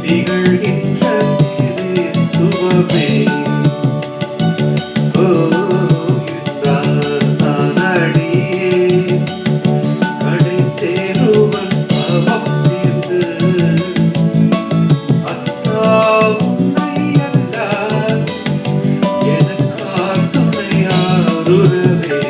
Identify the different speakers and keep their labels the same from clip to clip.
Speaker 1: திகழ்கின்ற திருத்துவமே ஓ நான் அடியே கடை தேருவன் பாவம் தீர்ந்து அத்தா உன்னை அல்லால் எனக்கார் துணையாருறவே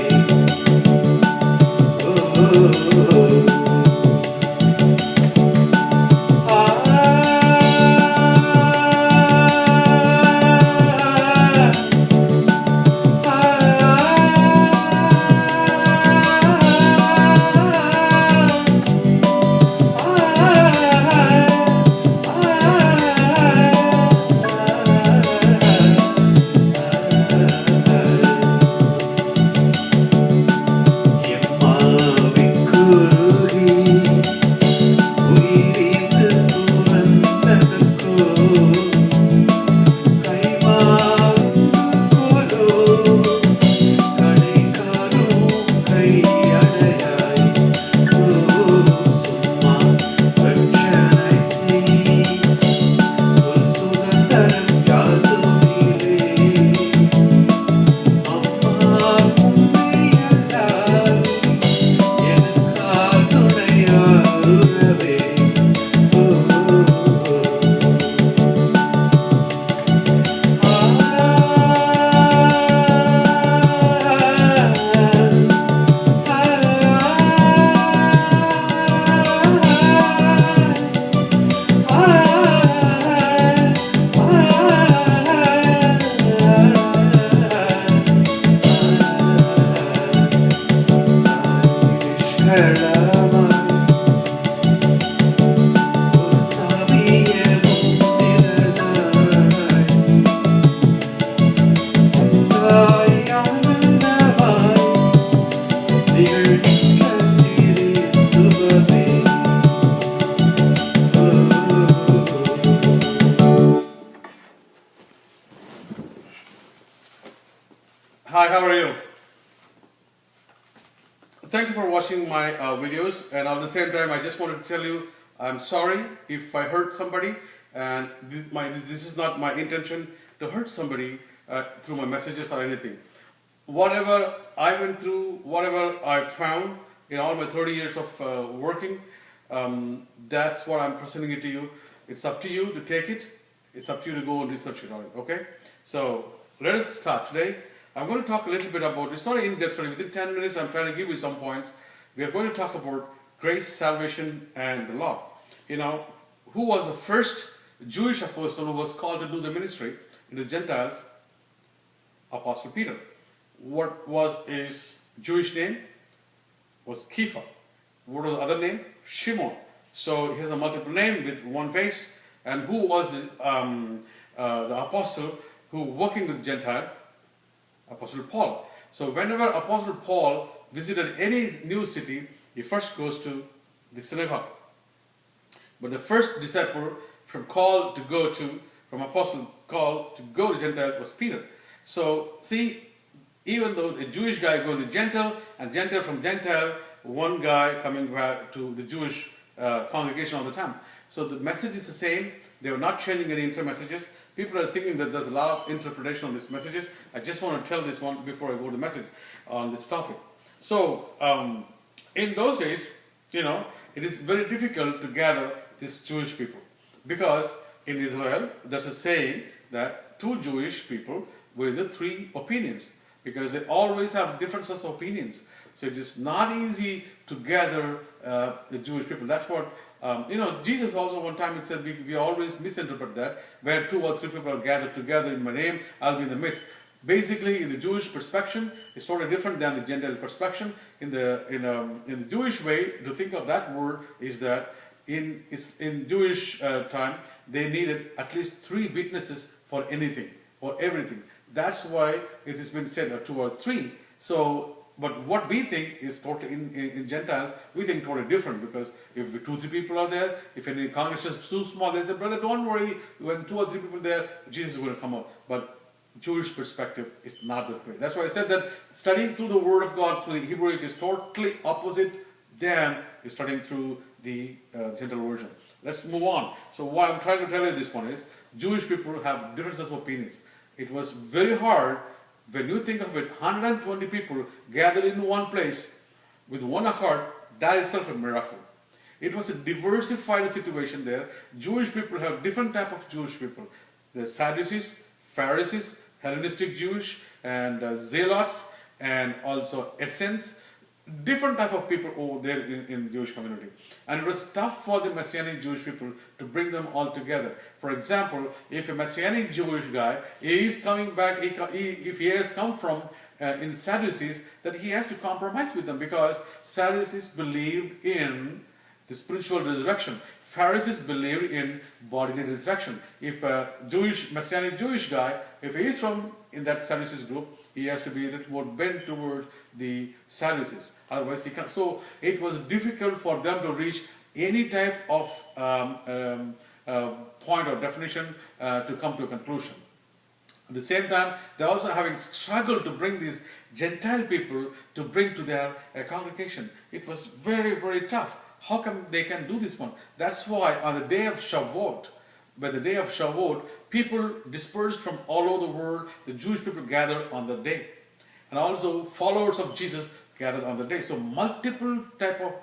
Speaker 2: Hi, how are you? Thank you for watching my videos, and at the same time I just wanted to tell you I'm sorry if I hurt somebody, and this is not my intention to hurt somebody through my messages or anything. Whatever I went through, whatever I found in all my 30 years of working, that's what I'm presenting it to you. It's up to you to take it. It's up to you to go and research it on it, okay? So let us start today. I'm going to talk a little bit about, it's not an in-depth study, within 10 minutes I'm trying to give you some points. We are going to talk about grace, salvation, and the law. You know, who was the first Jewish apostle who was called to do the ministry in the Gentiles? Apostle Peter. What was his Jewish name? Was Kepha. What was the other name? Shimon. So he has a multiple name with one face. And who was the apostle who working with Gentile? Apostle Paul. So whenever Apostle Paul visited any new city, he first goes to the synagogue. But the first disciple from Apostle called to go to Gentile was Peter. So see, even though the Jewish guy going to Gentile, and Gentile from Gentile, one guy coming back to the Jewish congregation all the time. So the message is the same. They were not changing any inter-messages. People are thinking that there's a lot of interpretation on these messages. I just want to tell this one before I go to the message on this topic. So in those days, you know, it is very difficult to gather these Jewish people, because in Israel there's a saying that two Jewish people with the three opinions, because they always have differences of opinions. So it is not easy to gather the Jewish people. That's what you know, Jesus also one time it said we always misinterpret that, where two or three people are gathered together in my name, I'll be in the midst. Basically, in the Jewish perspective, it's totally different than the Gentile perspective. In the Jewish way to think of that word is that in Jewish time they needed at least 3 witnesses for anything or everything. That's why it has been said 2 or 3. So. But what we think is totally, in Gentiles, we think totally different, because if 2 or 3 people are there, if any congregation is too small, they say, brother, don't worry, when 2 or 3 people are there, Jesus is going to come out. But Jewish perspective is not that way. That's why I said that studying through the Word of God through the Hebrew is totally opposite than studying through the Gentile version. Let's move on. So what I'm trying to tell you this one is, Jewish people have differences of opinions. It was very hard when you think of it, 120 people gathered in one place with one accord, that itself a miracle. It was a diversified situation there. Jewish people have different type of Jewish people. The Sadducees, Pharisees, Hellenistic Jewish, and Zealots, and also Essenes. Different type of people over there in the Jewish community. And it was tough for the Messianic Jewish people to bring them all together. For example, if a Messianic Jewish guy is coming back, if he has come from in Sadducees, that he has to compromise with them, because Sadducees believed in the spiritual resurrection. Pharisees believed in bodily resurrection. If a Messianic Jewish guy, if he is from in that Sadducees group, he has to be a little more bent towards the Sadducees. Otherwise, he can't. So it was difficult for them to reach any type of point or definition to come to a conclusion. At the same time, they're also having struggled to bring these Gentile people to bring to their congregation. It was very, very tough. How come they can do this one? That's why on the day of Shavuot, people dispersed from all over the world, the Jewish people gathered on the day. And also followers of Jesus gathered on the day. So multiple type of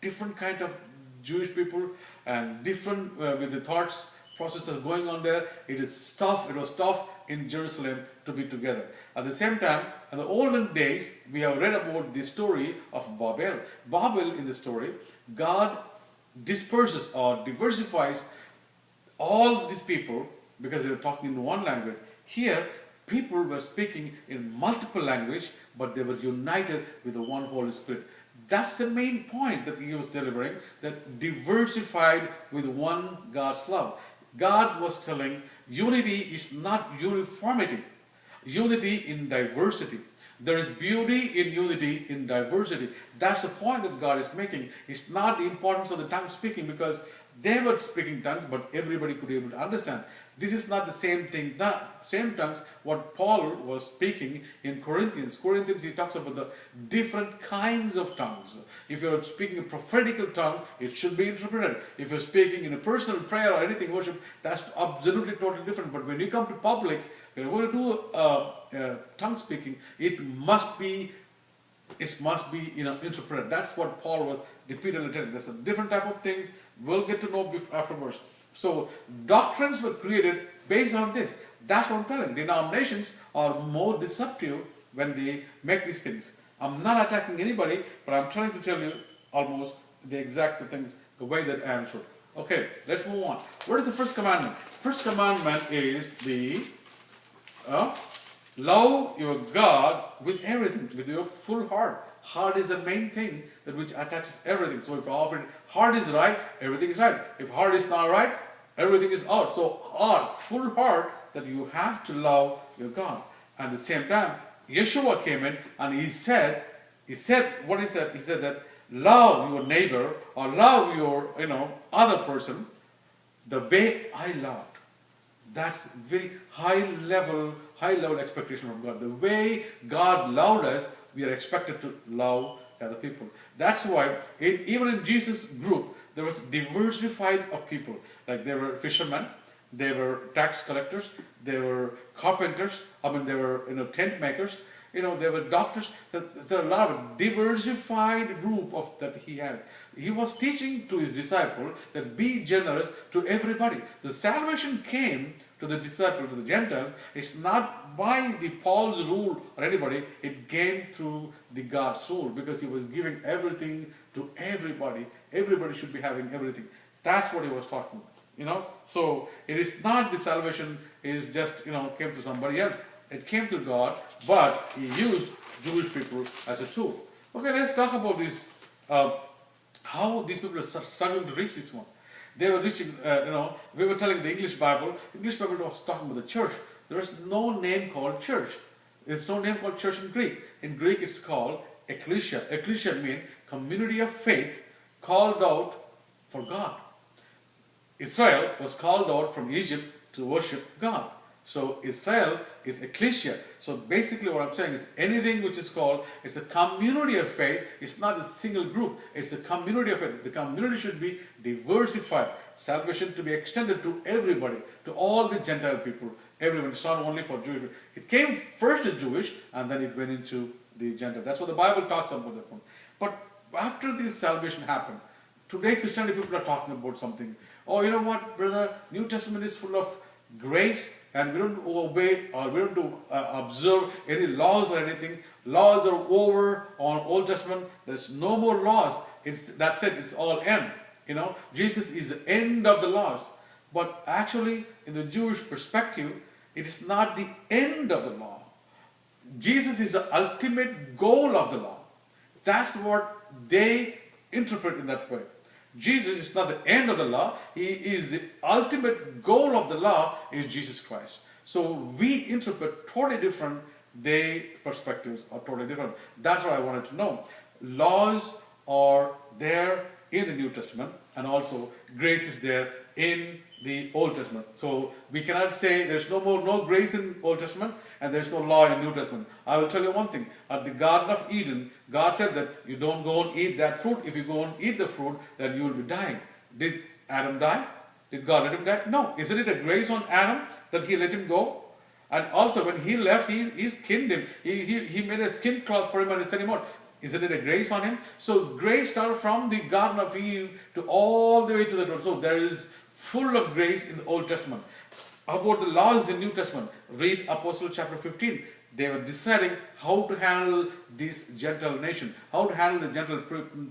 Speaker 2: different kind of Jewish people and different with the thoughts processes going on there. It was tough in Jerusalem to be together. At the same time, in the olden days, we have read about the story of Babel. Babel, in the story, God disperses or diversifies all these people because they were talking in one language. Here, people were speaking in multiple language, but they were united with the one Holy Spirit. That's the main point that he was delivering, that diversified with one God's love. God was telling unity is not uniformity, unity in diversity. There is beauty in unity in diversity. That's the point that God is making. It's not the importance of the tongue speaking, because they were speaking tongues, but everybody could be able to understand. This is not the same thing, same tongues what Paul was speaking in Corinthians. Corinthians, he talks about the different kinds of tongues. If you're speaking a prophetical tongue, it should be interpreted. If you're speaking in a personal prayer or anything, worship, that's absolutely totally different. But when you come to public, when you're going to do tongue speaking, it must be interpreted. That's what Paul was repeatedly telling. There's a different type of things. We'll get to know afterwards. So doctrines were created based on this. That's what I'm telling. Denominations are more deceptive when they make these things. I'm not attacking anybody, but I'm trying to tell you almost the exact things, the way that I answered. Okay, let's move on. What is the first commandment? First commandment is the love your God with everything, with your full heart. Heart is the main thing that which attaches everything. So if often heart is right, everything is right. If heart is not right, everything is out. So heart, full heart, that you have to love your God. And at the same time, Yeshua came in and he said what he said. He said that love your neighbor or love your other person the way I loved. That's very high level expectation of God. The way God loved us, we are expected to love other people. That's why even in Jesus' group, there was diversified of people. Like there were fishermen, there were tax collectors, there were carpenters, there were tent makers, there were doctors. There are a lot of diversified group of that he had. He was teaching to his disciple that be generous to everybody. The salvation came to the disciple, to the Gentiles. It's not by the Paul's rule or anybody. It came through the God's rule, because he was giving everything to everybody. Everybody should be having everything. That's what he was talking about. So it is not the salvation is just came to somebody else. It came to God, but he used Jewish people as a tool. Okay, let's talk about this. How these people are struggling to reach this one. They were reaching, we were telling the English Bible was talking about the church. There is no name called church. There's no name called church in Greek. In Greek it's called ecclesia. Ecclesia means community of faith called out for God. Israel was called out from Egypt to worship God. So Israel is ecclesia. So basically what I'm saying is anything which is called, it's a community of faith. It's not a single group. It's a community of faith. The community should be diversified. Salvation to be extended to everybody, to all the Gentile people, everyone. It's not only for Jewish people. It came first to Jewish and then it went into the Gentile. That's what the Bible talks about that one. But after this salvation happened, today Christianity people are talking about something. Oh, you know what, brother? New Testament is full of grace and we don't obey or we don't observe any laws or anything. Laws are over on Old Testament. There's no more laws. That's it. It's all end. You know, Jesus is the end of the laws. But actually, in the Jewish perspective, it is not the end of the law. Jesus is the ultimate goal of the law. That's what they interpret in that way. Jesus is not the end of the law. He is the ultimate goal of the law is Jesus Christ. So we interpret totally different. Their perspectives are totally different. That's what I wanted to know. Laws are there in the New Testament and also grace is there in the Old Testament. So we cannot say there's no grace in Old Testament and there's no law in New Testament. I will tell you one thing. At the Garden of Eden, God said that you don't go and eat that fruit. If you go and eat the fruit, then you will be dying. Did Adam die? Did God let him die? No. Isn't it a grace on Adam that he let him go? And also when he left, he skinned him. He made a skin cloth for him and he sent him out. Isn't it a grace on him? So grace started from the Garden of Eden to all the way to the throne. So there is full of grace in the Old Testament. How about the laws in New Testament? Read Apostle chapter 15. They were deciding how to handle this Gentile nation, how to handle the Gentile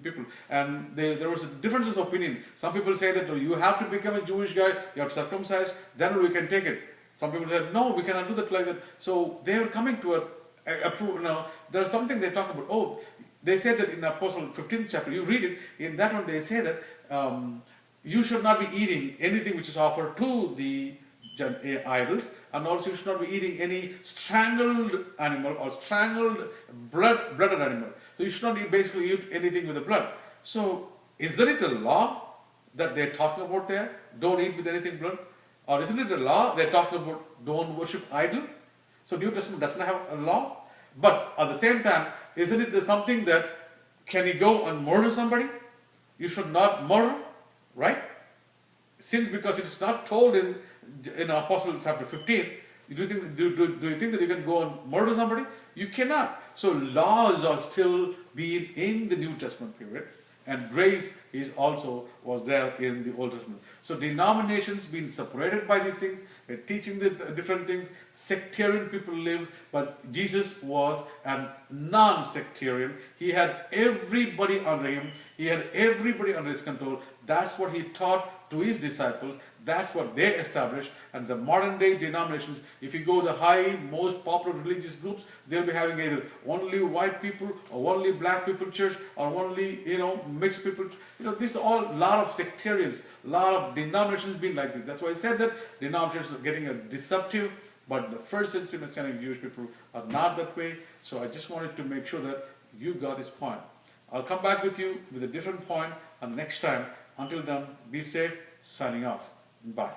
Speaker 2: people. And there was differences of opinion. Some people say that you have to become a Jewish guy, you have to circumcise, then we can take it. Some people said, no, we cannot do that like that. So they were coming to there's something they talk about. Oh, they say that in Apostle 15th chapter, you read it, in that one they say that you should not be eating anything which is offered to the idols, and also you should not be eating any strangled animal or strangled blooded animal. So you should not basically eat anything with the blood. So isn't it a law that they're talking about there? Don't eat with anything blood? Or isn't it a law they're talking about don't worship idol? So New Testament doesn't have a law. But at the same time, isn't it something that can you go and murder somebody? You should not murder, right? Since because it's not told in Apostle chapter 15, do you think that you can go and murder somebody? You cannot. So laws are still being in the New Testament period, and grace is also was there in the Old Testament. So denominations being separated by these things, they're teaching the different things. Sectarian people lived, but Jesus was a non-sectarian. He had everybody under him. He had everybody under his control. That's what he taught to his disciples. That's what they established. And the modern day denominations, if you go the high, most popular religious groups, they'll be having either only white people or only black people church or only, mixed people. This is all a lot of sectarians, a lot of denominations being like this. That's why I said that denominations are getting deceptive, but the first century Messianic Jewish people are not that way. So I just wanted to make sure that you got this point. I'll come back with you with a different point next time. Until then, be safe. Signing off. Bye.